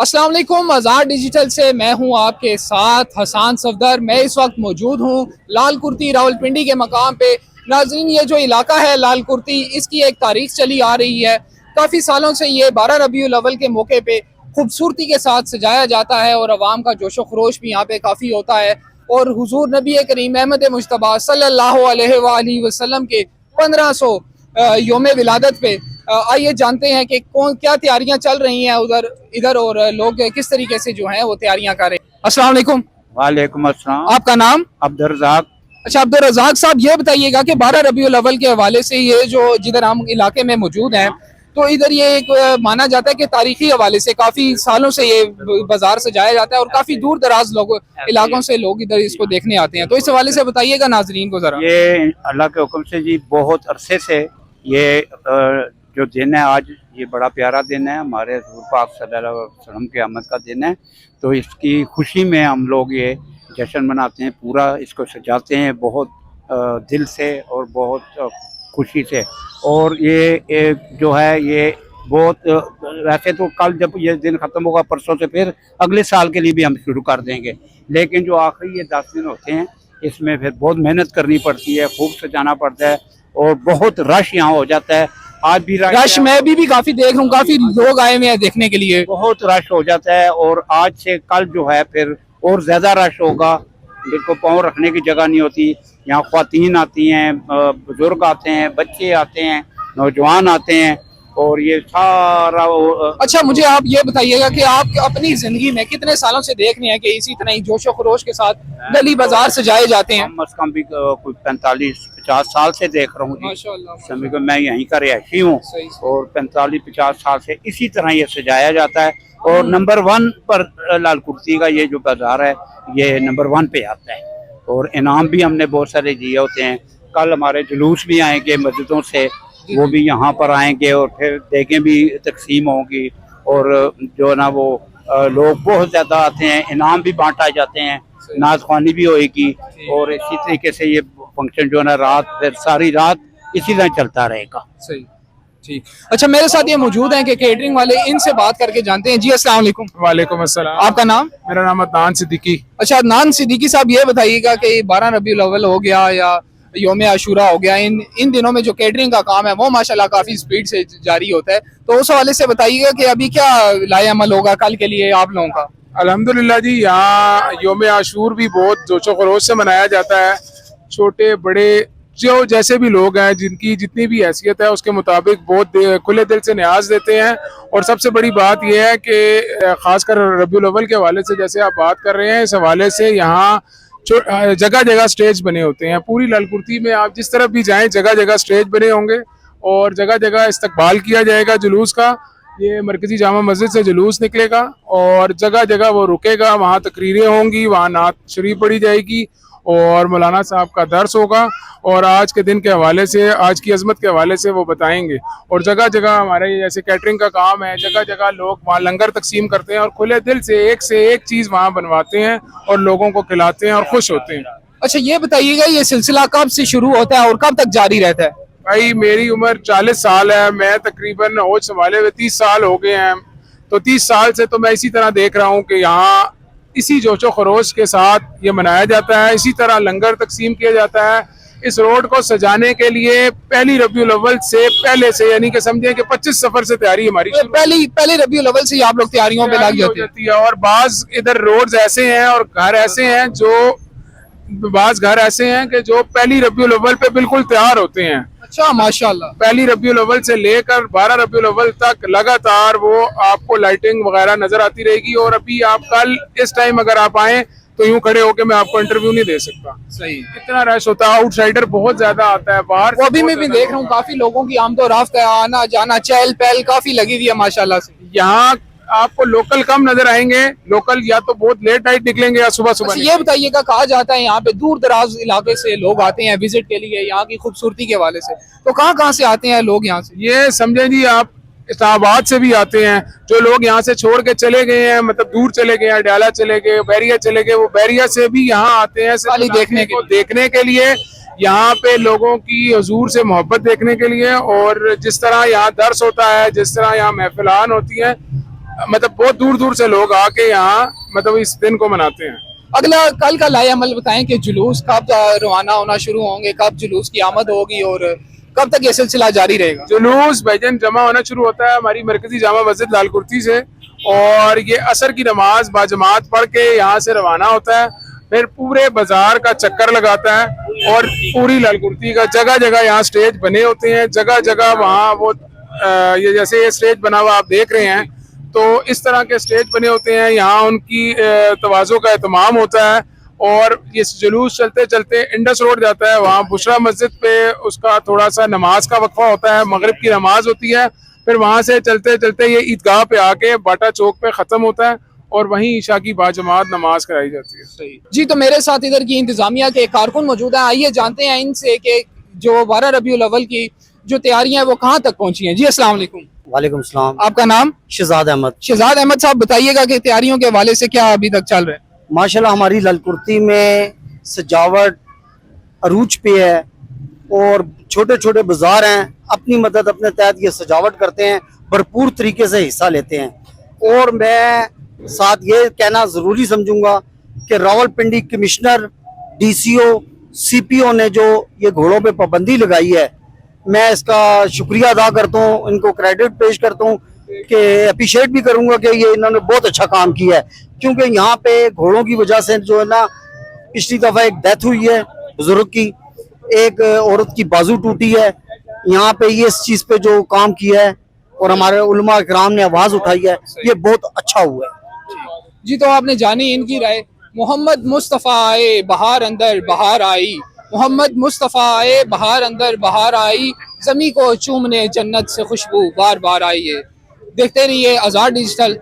अस्सलाम वालेकुम। आज़ाद डिजिटल से मैं हूं आपके साथ हसान सफदर। मैं इस वक्त मौजूद हूं लाल कुर्ती रावलपिंडी के मकाम पे। नाज़रीन, ये जो इलाका है लाल कुर्ती, इसकी एक तारीख चली आ रही है। काफ़ी सालों से ये 12 रबीउल अव्वल के मौके पे खूबसूरती के साथ सजाया जाता है और अवाम का जोशो खरोश भी यहाँ पे काफ़ी होता है। और हुजूर नबी करीम अहमद मुश्तबा सल्लल्लाहु अलैहि वसल्लम के 1500 योम विलादत पे आइए जानते हैं कि कौन क्या तैयारियां चल रही हैं उधर इधर और लोग किस तरीके से जो हैं वो तैयारियां कर रहे हैं। अस्सलाम वालेकुम। वालेकुम अस्सलाम। आपका नाम? अब्दुल रज़ाक। अच्छा, अब्दुल रज़ाक साहब, ये बताइएगा कि 12 रबीउल अव्वल के हवाले से ये जो जिधर हम इलाके में मौजूद हैं, तो इधर ये एक माना जाता है कि तारीखी हवाले से काफी सालों से ये बाजार सजाया जाता है और काफी दूर दराज लोग इलाकों से लोग इधर इसको देखने आते हैं। तो इस हवाले से बताइएगा नाजरीन को जरा। ये अल्लाह के हुक्म से जी बहुत अरसे से ये जो दिन है आज, ये बड़ा प्यारा दिन है, हमारे हज़ूर पाक सल्लल्लाहु अलैहि वसल्लम के आमद का दिन है। तो इसकी खुशी में हम लोग ये जश्न मनाते हैं, पूरा इसको सजाते हैं बहुत दिल से और बहुत खुशी से। और ये जो है ये बहुत वैसे तो कल जब ये दिन ख़त्म होगा परसों से फिर अगले साल के लिए भी हम शुरू कर देंगे, लेकिन जो आखिरी ये 10 दिन होते हैं इसमें फिर बहुत मेहनत करनी पड़ती है, खूब सजाना पड़ता है और बहुत रश यहाँ हो जाता है। आज भी रश मैं भी काफी देख रहा हूँ, काफी लोग आए हुए हैं देखने के लिए, बहुत रश हो जाता है। और आज से कल जो है फिर और ज्यादा रश होगा, जिनको पाँव रखने की जगह नहीं होती। यहाँ ख्वातीन आती हैं, बुजुर्ग आते हैं, बच्चे आते हैं, नौजवान आते हैं और ये सारा अच्छा, मुझे आप ये बताइएगा कि आप अपनी जिंदगी में कितने सालों से देख रहे हैं कि इसी तरह ही जोशो खरोश के साथ गली बाजार सजाए जाते हैं? कम अज कम भी कोई 45-50 साल से देख रहा हूँ जी। समय को मैं यहीं का रिहायशी हूँ और 45-50 साल से इसी तरह ये सजाया जाता है। और नंबर 1 पर लाल कुर्ती का ये जो बाजार है ये नंबर 1 पे आता है और इनाम भी हमने बहुत सारे दिए होते हैं। कल हमारे जुलूस भी आएंगे मस्जिदों से, वो भी यहाँ पर आएंगे और फिर देखें भी तकसीम होंगी और जो है ना वो लोग बहुत ज़्यादा आते हैं, इनाम भी बांटा जाते हैं, नाज़ख्वानी भी होएगी और इसी तरीके से ये फंक्शन जो है ना रात फिर सारी रात इसी तरह चलता रहेगा। सही, ठीक। अच्छा, मेरे साथ ये मौजूद हैं कि केटरिंग वाले, इनसे बात करके जानते हैं। जी अस्सलाम वालेकुम। वालेकुम अस्सलाम। आपका नाम? मेरा नाम अदनान सिद्दीकी। अच्छा, अदनान सिद्दीकी साहब, ये बताइएगा कि 12 रबीउल अव्वल हो गया या योम आशूरा हो गया, इन दिनों में जो केटरिंग का काम है वो माशाल्लाह काफी स्पीड से जारी होता है, तो उस हवाले से बताइएगा कि अभी क्या लाए अमल होगा कल के लिए आप लोगों का? अल्हम्दुलिल्लाह जी, यहाँ योम आशूर भी बहुत जोशो खरोश से मनाया जाता है। छोटे बड़े जो जैसे भी लोग हैं, जिनकी जितनी भी हैसियत है उसके मुताबिक बहुत खुले दिल से न्याज देते हैं। और सबसे बड़ी बात यह है कि खासकर रबीउल अव्वल के हवाले से जैसे आप बात कर रहे हैं, इस हवाले से यहाँ जगह जगह स्टेज बने होते हैं। पूरी लाल कुर्ती में आप जिस तरफ भी जाएं जगह जगह स्टेज बने होंगे और जगह जगह इस्तकबाल किया जाएगा जुलूस का। ये मरकजी जामा मस्जिद से जुलूस निकलेगा और जगह जगह वो रुकेगा, वहाँ तकरीरें होंगी, वहाँ नात शरीफ पढ़ी जाएगी और मौलाना साहब का दर्स होगा और आज के दिन के हवाले से, आज की अजमत के हवाले से वो बताएंगे। और जगह जगह हमारे जैसे कैटरिंग का काम है, जगह जगह लोग वहाँ लंगर तकसीम करते हैं और खुले दिल से एक चीज़ वहाँ बनवाते हैं और लोगों को खिलाते हैं और खुश होते हैं। अच्छा, ये बताइएगा ये सिलसिला कब से शुरू होता है और कब तक जारी रहता है? भाई, मेरी उम्र 40 साल है, मैं तकरीबन होश संभाले हुए 30 साल हो गए हैं। तो 30 साल से तो मैं इसी तरह देख रहा हूँ कि यहाँ इसी जोशो खरोश के साथ ये मनाया जाता है, इसी तरह लंगर तकसीम किया जाता है। इस रोड को सजाने के लिए पहली रबीउल अव्वल से पहले से, यानी कि समझे कि 25 सफर से तैयारी हमारी पहले रबीउल अव्वल से आप लोग तैयारियों पे लग जाती है। और बाज इधर रोड्स ऐसे हैं और घर ऐसे हैं कि जो पहली रबीउल अव्वल पे बिल्कुल तैयार होते हैं। अच्छा, माशाल्लाह। पहली रबीउल अव्वल से लेकर 12 रबीउल अव्वल तक लगातार वो आपको लाइटिंग वगैरह नजर आती रहेगी। और अभी आप कल इस टाइम अगर आप आए तो यूं खड़े होके मैं आपको इंटरव्यू नहीं दे सकता। सही, इतना रश होता है, आउटसाइडर बहुत ज्यादा आता है बाहर। वो अभी मैं भी देख रहा हूँ, काफी लोगों की आमदो रफ्त है, आना जाना चहल पहल काफी लगी हुई है माशाल्लाह से। यहाँ आपको लोकल कम नजर आएंगे, लोकल या तो बहुत लेट नाइट निकलेंगे या सुबह सुबह। ये बताइएगा, कहा जाता है यहाँ पे दूर दराज इलाके से लोग आते हैं विजिट के लिए यहाँ की खूबसूरती के हवाले से, तो कहाँ से आते हैं लोग यहाँ से? ये समझे जी, आप इस्लामाबाद से भी आते हैं। जो लोग यहाँ से छोड़ के चले गए हैं, मतलब दूर चले गए हैं, डाला चले गए, बैरिया चले गए, वो बैरिया से भी यहाँ आते हैं देखने के लिए, यहाँ पे लोगों की हुजूर से मोहब्बत देखने के लिए। और जिस तरह यहाँ दर्स होता है, जिस तरह यहाँ महफिलान होती हैं, मतलब बहुत दूर दूर से लोग आके यहाँ मतलब इस दिन को मनाते हैं। अगला कल का लाए अमल बताएं कि जुलूस कब रवाना होना शुरू होंगे, कब जुलूस की आमद होगी और कब तक ये सिलसिला जारी रहेगा? जुलूस भाईजान जमा होना शुरू होता है हमारी मरकजी जामा मस्जिद लालकुर्ती से, और ये असर की नमाज बाजमात पढ़ के यहाँ से रवाना होता है, फिर पूरे बाजार का चक्कर लगाता है और पूरी लालकुर्ती का जगह जगह यहाँ स्टेज बने होते हैं, जगह जगह वहाँ वो ये जैसे ये स्टेज बना हुआ आप देख रहे हैं, तो इस तरह के स्टेज बने होते हैं, यहाँ उनकी तवाज़ो का एहतमाम होता है। और ये जुलूस चलते चलते इंडस रोड जाता है, वहाँ बुशरा मस्जिद पे उसका थोड़ा सा नमाज का वक्फा होता है, मगरिब की नमाज होती है, फिर वहाँ से चलते चलते ये ईदगाह पे आके बाटा चौक पे ख़त्म होता है और वहीं ईशा की बाजमात नमाज कराई जाती है। सही जी। तो मेरे साथ इधर की इंतजामिया के कारकुन मौजूद हैं, आइए जानते हैं इनसे कि जो 12 रबीउल अव्वल की जो तैयारियां हैं वो कहाँ तक पहुंची हैं। जी अस्सलाम वालेकुम। वालेकुम सलाम। आपका नाम? शहजाद अहमद। शहजाद अहमद साहब, बताइएगा कि तैयारियों के हवाले से क्या अभी तक चल रहा है? माशाल्लाह हमारी लालकुर्ती में सजावट अरूज पे है और छोटे छोटे बाजार हैं, अपनी मदद अपने तहत ये सजावट करते हैं, भरपूर तरीके से हिस्सा लेते हैं। और मैं साथ ये कहना ज़रूरी समझूंगा कि रावलपिंडी कमिश्नर, DCO, CPO ने जो ये घोड़ों पे पाबंदी लगाई है, मैं इसका शुक्रिया अदा करता हूँ, इनको क्रेडिट पेश करता हूँ कि अप्रिशिएट भी करूँगा कि ये इन्होंने बहुत अच्छा काम किया है, क्योंकि यहाँ पे घोड़ों की वजह से जो है ना, पिछली दफ़ा एक डेथ हुई है बुजुर्ग की, एक औरत की बाजू टूटी है, यहाँ पे ये इस चीज़ पे जो काम किया है और हमारे उलमा इकराम ने आवाज़ उठाई है, ये बहुत अच्छा हुआ है। जी, तो आपने जानी इनकी राय। मोहम्मद मुस्तफ़ा आए बहार अंदर बहार आई, मोहम्मद मुस्तफ़ा आए बहार अंदर बहार आई, ज़मी को चूमने जन्नत से खुशबू बार बार आई है। देखते रहिए आज़ाद डिजिटल।